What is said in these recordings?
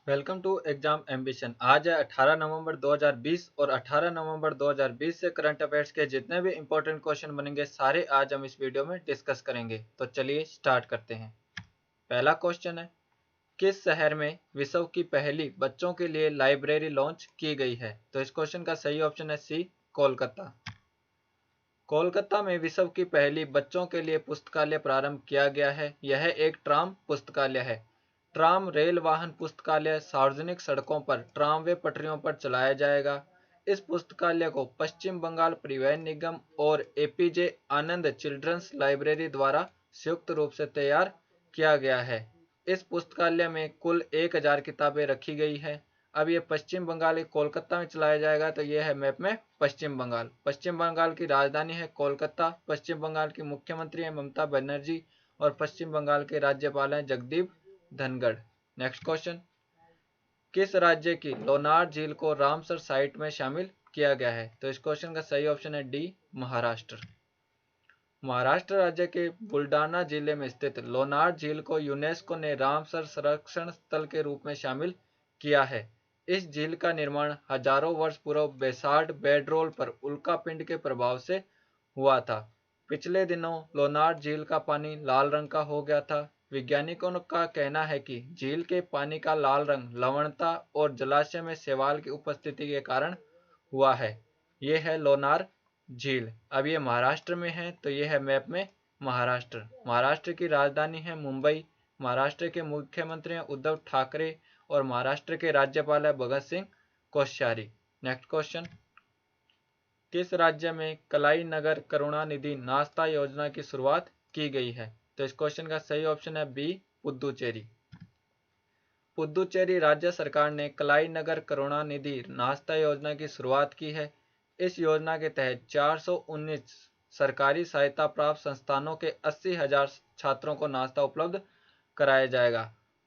Welcome to exam ambition. आज है 18 नवंबर 2020 और 18 नवंबर 2020 से करंट अफेयर्स के जितने भी इंपॉर्टेंट क्वेश्चन बनेंगे सारे आज हम इस वीडियो में डिस्कस करेंगे। तो चलिए स्टार्ट करते हैं। पहला क्वेश्चन है, किस शहर में विश्व की पहली बच्चों के लिए लाइब्रेरी लॉन्च की गई है? तो इस क्वेश्चन का सही ऑप्शन है सी, कोलकाता। कोलकाता में विश्व की पहली बच्चों के लिए पुस्तकालय प्रारंभ किया गया है। यह एक ट्राम पुस्तकालय है। ट्राम रेल वाहन पुस्तकालय सार्वजनिक सड़कों पर ट्रामवे पटरियों पर चलाया जाएगा। इस पुस्तकालय को पश्चिम बंगाल परिवहन निगम और एपीजे आनंद चिल्ड्रंस लाइब्रेरी द्वारा संयुक्त रूप से तैयार किया गया है। इस पुस्तकालय में कुल 1000 किताबें रखी गई है। अब ये पश्चिम बंगाल के कोलकाता में चलाया जाएगा। तो ये है मैप में पश्चिम बंगाल। पश्चिम बंगाल की राजधानी है कोलकाता। पश्चिम बंगाल की मुख्यमंत्री है ममता बनर्जी और पश्चिम बंगाल के राज्यपाल हैं जगदीप धनखड़। नेक्स्ट क्वेश्चन, किस राज्य की लोनार झील को रामसर साइट में शामिल किया गया है? तो इस क्वेश्चन का सही ऑप्शन है डी, महाराष्ट्र। महाराष्ट्र राज्य के बुलडाना जिले में स्थित लोनार झील को यूनेस्को ने रामसर संरक्षण स्थल के रूप में शामिल किया है। इस झील का निर्माण हजारों वर्ष पूर्व बेसाल्ट बेडरोल पर उल्कापिंड के प्रभाव से हुआ था। पिछले दिनों लोनार झील का पानी लाल रंग का हो गया था। वैज्ञानिकों का कहना है कि झील के पानी का लाल रंग लवणता और जलाशय में शैवाल की उपस्थिति के कारण हुआ है। ये है लोनार झील। अब ये महाराष्ट्र में है। तो ये है मैप में महाराष्ट्र। महाराष्ट्र की राजधानी है मुंबई। महाराष्ट्र के मुख्यमंत्री हैं उद्धव ठाकरे और महाराष्ट्र के राज्यपाल है भगत सिंह कोश्यारी। नेक्स्ट क्वेश्चन, किस राज्य में कलाई नगर करुणानिधि नाश्ता योजना की शुरुआत की गई है? तो इस क्वेश्चन का सही ऑप्शन है बी, पुदुचेरी। पुदुचेरी राज्य सरकार ने कलाई नगर करुणानिधि नाश्ता योजना की शुरुआत की है। इस योजना के तहत 419 सरकारी सहायता प्राप्त संस्थानों के 80,000 छात्रों को नाश्ता उपलब्ध कराया जाएगा।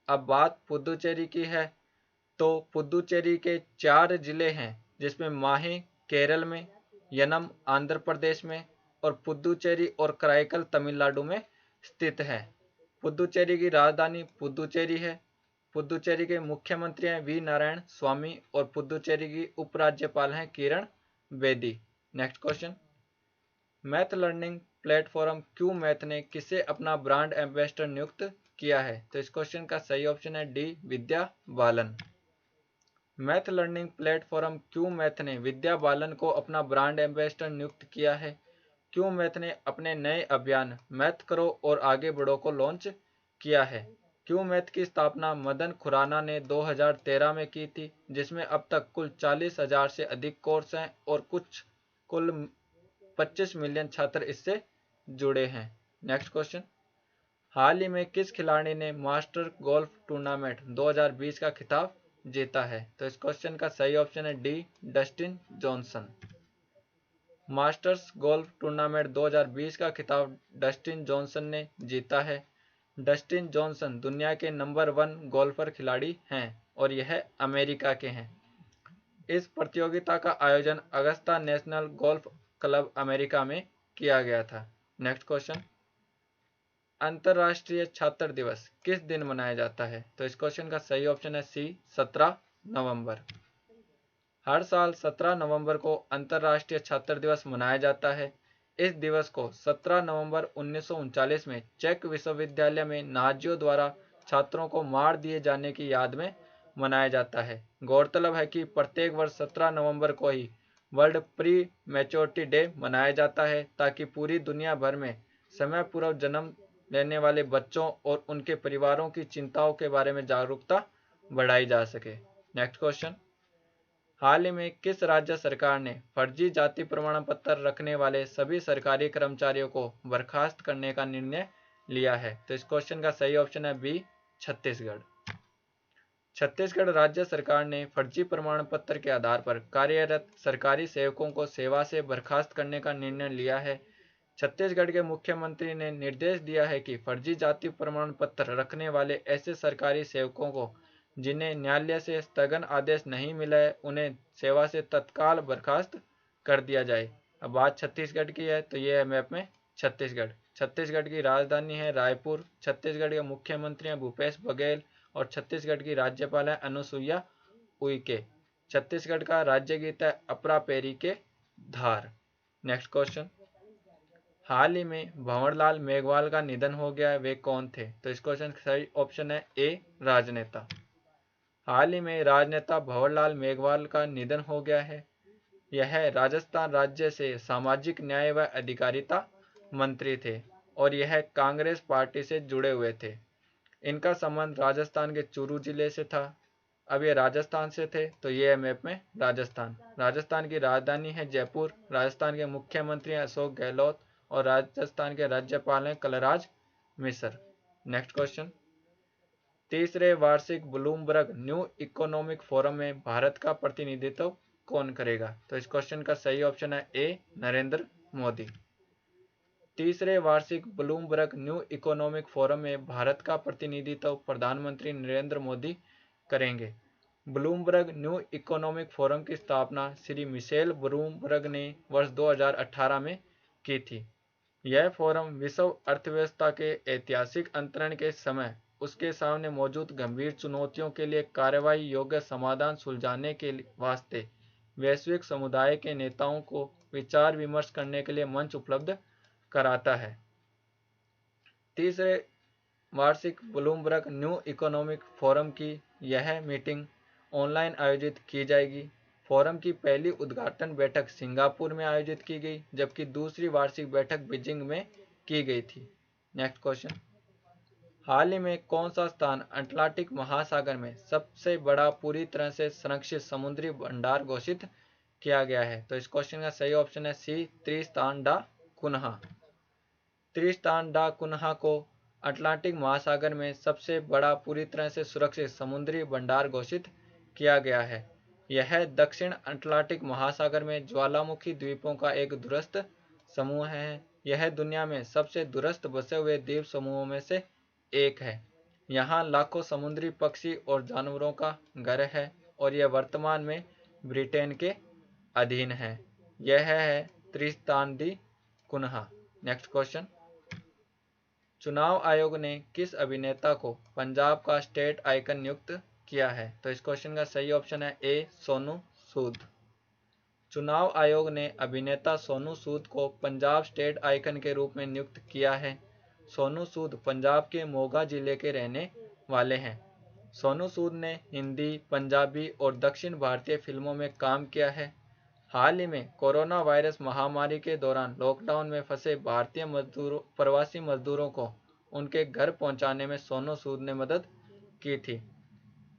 अब बात पुदुचेरी की है। तो पुदुचेरी के 4 जिले हैं, जिसमें माही केरल में, यनम आंध्र प्रदेश में और पुदुचेरी और कराईकल तमिलनाडु में स्थित है। पुदुचेरी की राजधानी पुदुचेरी है। पुदुचेरी के मुख्यमंत्री हैं वी नारायण स्वामी और पुदुचेरी की उपराज्यपाल हैं Kiran Bedi. Next question, math learning platform Cuemath ने किसे अपना ब्रांड एम्बेसडर नियुक्त किया है? तो इस क्वेश्चन का सही ऑप्शन है D, Vidya Balan. Math learning platform Cuemath ने विद्या बालन को अपना ब्रांड एम्बेसडर नियुक्त किया है। क्यू मैथ ने अपने नए अभियान मैथ करो और आगे बढ़ो को लॉन्च किया है। क्यू मैथ की स्थापना मदन खुराना ने 2013 में की थी, जिसमें अब तक कुल 40,000 से अधिक कोर्स हैं और कुल 25 मिलियन छात्र इससे जुड़े हैं। नेक्स्ट क्वेश्चन, हाल ही में किस खिलाड़ी ने मास्टर गोल्फ टूर्नामेंट 2020 का खिताब जीता है? तो इस क्वेश्चन का सही ऑप्शन है D, Dustin Johnson. Masters golf tournament 2020 का खिताब डस्टिन जॉनसन ने जीता है। डस्टिन जॉनसन दुनिया के नंबर 1 गोल्फर खिलाड़ी हैं और यह अमेरिका के हैं। इस प्रतियोगिता का आयोजन Augusta national golf club America में किया गया था। नेक्स्ट क्वेश्चन, अंतर्राष्ट्रीय छात्र दिवस किस दिन मनाया जाता है? तो इस क्वेश्चन का सही ऑप्शन है सी, 17 नवंबर। हर साल 17 नवंबर को अंतर्राष्ट्रीय छात्र दिवस मनाया जाता है। इस दिवस को 17 नवंबर 1939 में चेक विश्वविद्यालय में नाजियों द्वारा छात्रों को मार दिए जाने की याद में मनाया जाता है। गौरतलब है कि प्रत्येक वर्ष 17 नवंबर को ही वर्ल्ड प्री मैच्योरिटी डे मनाया जाता है, ताकि पूरी दुनिया भर में समय पूर्व जन्म लेने वाले बच्चों और उनके परिवारों की चिंताओं के बारे में जागरूकता बढ़ाई जा सके। नेक्स्ट क्वेश्चन, हाल ही में किस राज्य सरकार ने फर्जी जाति प्रमाण पत्र रखने वाले सभी सरकारी कर्मचारियों को बर्खास्त करने का निर्णय लिया है? तो इस क्वेश्चन का सही ऑप्शन है बी, छत्तीसगढ़। छत्तीसगढ़ राज्य सरकार ने फर्जी प्रमाण पत्र के आधार पर कार्यरत सरकारी सेवकों को सेवा से बर्खास्त करने का निर्णय लिया है। छत्तीसगढ़ के मुख्यमंत्री ने निर्देश दिया है कि फर्जी जाति प्रमाण पत्र रखने वाले ऐसे सरकारी सेवकों को जिन्हें न्यायालय से स्थगन आदेश नहीं मिला है, उन्हें सेवा से तत्काल बर्खास्त कर दिया जाए। अब बात छत्तीसगढ़ की है। तो ये है मैप में छत्तीसगढ़। छत्तीसगढ़ की राजधानी है रायपुर। छत्तीसगढ़ के मुख्यमंत्री हैं भूपेश बघेल और छत्तीसगढ़ की राज्यपाल है अनुसुईया उइके। छत्तीसगढ़ का राज्य गीत है अपरा पेरी के धार। नेक्स्ट क्वेश्चन, हाल ही में भंवरलाल मेघवाल का निधन हो गया है, वे कौन थे? तो इस क्वेश्चन का सही ऑप्शन है ए, राजनेता। हाल ही में राजनेता भंवरलाल मेघवाल का निधन हो गया है। यह राजस्थान राज्य से सामाजिक न्याय व अधिकारिता मंत्री थे और यह कांग्रेस पार्टी से जुड़े हुए थे। इनका संबंध राजस्थान के चूरू जिले से था। अब ये राजस्थान से थे तो ये है मैप में राजस्थान। राजस्थान की राजधानी है जयपुर। राजस्थान के मुख्यमंत्री हैं अशोक गहलोत और राजस्थान के राज्यपाल हैं कलराज मिश्र। नेक्स्ट क्वेश्चन, तीसरे वार्षिक ब्लूमबर्ग न्यू इकोनॉमिक फोरम में भारत का प्रतिनिधित्व कौन करेगा? तो इस क्वेश्चन का सही ऑप्शन है ए, नरेंद्र मोदी। तीसरे वार्षिक ब्लूमबर्ग न्यू इकोनॉमिक फोरम में भारत का प्रतिनिधित्व प्रधानमंत्री नरेंद्र मोदी करेंगे। ब्लूमबर्ग न्यू इकोनॉमिक फोरम की स्थापना श्री मिशेल ब्लूमबर्ग ने वर्ष 2018 में की थी। यह फोरम विश्व अर्थव्यवस्था के ऐतिहासिक अंतरण के समय उसके सामने मौजूद गंभीर चुनौतियों के लिए कार्रवाई योग्य समाधान सुलझाने के वास्ते वैश्विक समुदाय के नेताओं को विचार विमर्श करने के लिए मंच उपलब्ध कराता है। तीसरे वार्षिक ब्लूमबर्ग न्यू इकोनॉमिक फोरम की यह मीटिंग ऑनलाइन आयोजित की जाएगी। फोरम की पहली उद्घाटन बैठक सिंगापुर में आयोजित की गई, जबकि दूसरी वार्षिक बैठक बीजिंग में की गई थी। नेक्स्ट क्वेश्चन, हाल ही में कौन सा स्थान अटलांटिक महासागर में सबसे बड़ा पूरी तरह से संरक्षित समुद्री भंडार घोषित किया गया है? तो इस क्वेश्चन का सही ऑप्शन है सी, त्रिस्तान डा कुन्हा। त्रिस्तान डा कुन्हा को अटलांटिक महासागर में सबसे बड़ा पूरी तरह से सुरक्षित समुद्री भंडार घोषित किया गया है। यह दक्षिण अटलांटिक महासागर में ज्वालामुखी द्वीपों का एक दूरस्थ समूह है। यह दुनिया में सबसे दूरस्थ बसे हुए द्वीप समूहों में से एक है। यहाँ लाखों समुद्री पक्षी और जानवरों का घर है और यह वर्तमान में ब्रिटेन के अधीन है। यह है Tristan D Cunha. Next question, चुनाव आयोग ने किस अभिनेता को पंजाब का स्टेट आइकन नियुक्त किया है? तो इस क्वेश्चन का सही ऑप्शन है ए, सोनू सूद। चुनाव आयोग ने अभिनेता सोनू सूद को पंजाब स्टेट आइकन के रूप में नियुक्त किया है। सोनू सूद पंजाब के मोगा जिले के रहने वाले हैं। सोनू सूद ने हिंदी, पंजाबी और दक्षिण भारतीय फिल्मों में काम किया है। हाल ही में कोरोना वायरस महामारी के दौरान लॉकडाउन में फंसे भारतीय प्रवासी मजदूरों को उनके घर पहुंचाने में सोनू सूद ने मदद की थी।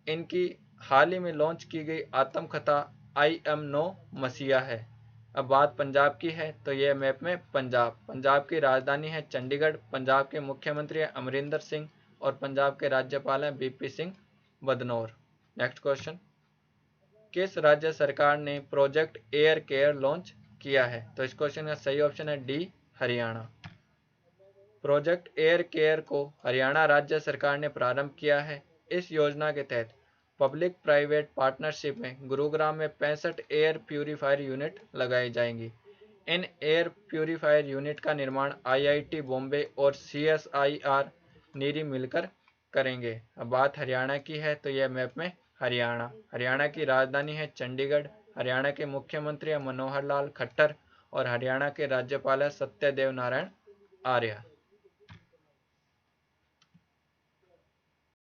इनकी हाल ही में लॉन्च की गई आत्मकथा आई एम नो मसीहा है। अब बात पंजाब की है तो यह मैप में पंजाब की राजधानी है चंडीगढ़। पंजाब के मुख्यमंत्री हैं अमरिंदर सिंह और पंजाब के राज्यपाल हैं BP Singh Badnore. Next question, किस राज्य सरकार ने प्रोजेक्ट एयर केयर लॉन्च किया है? तो इस क्वेश्चन का सही ऑप्शन है D, Haryana. Project air care को हरियाणा राज्य सरकार ने प्रारंभ किया है। इस योजना के तहत पब्लिक प्राइवेट पार्टनरशिप में गुरुग्राम में 65 एयर प्यूरीफायर यूनिट लगाई जाएंगी। इन एयर प्यूरीफायर यूनिट का निर्माण आईआईटी बॉम्बे और सीएसआईआर नीरी मिलकर करेंगे। अब बात हरियाणा की है तो यह मैप में हरियाणा की राजधानी है चंडीगढ़। हरियाणा के मुख्यमंत्री हैं मनोहर लाल खट्टर और हरियाणा के राज्यपाल हैं सत्यदेव नारायण आर्य।